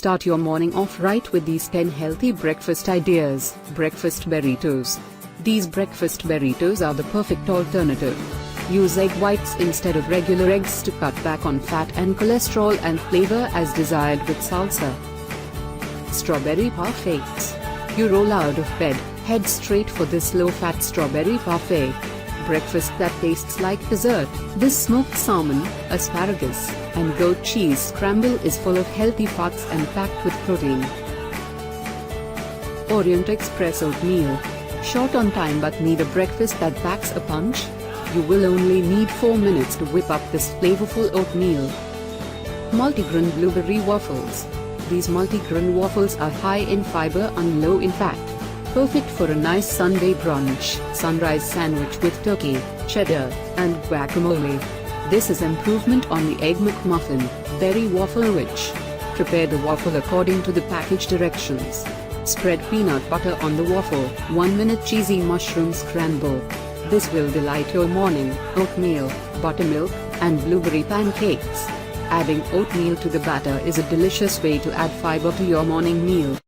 Start your morning off right with these 10 healthy breakfast ideas. Breakfast burritos. These breakfast burritos are the perfect alternative. Use egg whites instead of regular eggs to cut back on fat and cholesterol and flavor as desired with salsa. Strawberry parfaits. You roll out of bed, head straight for this low-fat strawberry parfait. Breakfast that tastes like dessert. This smoked salmon, asparagus, and goat cheese scramble is full of healthy fats and packed with protein. Orient Express oatmeal. Short on time but need a breakfast that packs a punch? You will only need 4 minutes to whip up this flavorful oatmeal. Multigrain blueberry waffles. These multigrain waffles are high in fiber and low in fat. Perfect for a nice Sunday brunch, sunrise sandwich with turkey, cheddar, and guacamole. This is improvement on the Egg McMuffin, berry waffle rich. Prepare the waffle according to the package directions. Spread peanut butter on the waffle. 1-minute cheesy mushroom scramble. This will delight your morning. Oatmeal, buttermilk, and blueberry pancakes. Adding oatmeal to the batter is a delicious way to add fiber to your morning meal.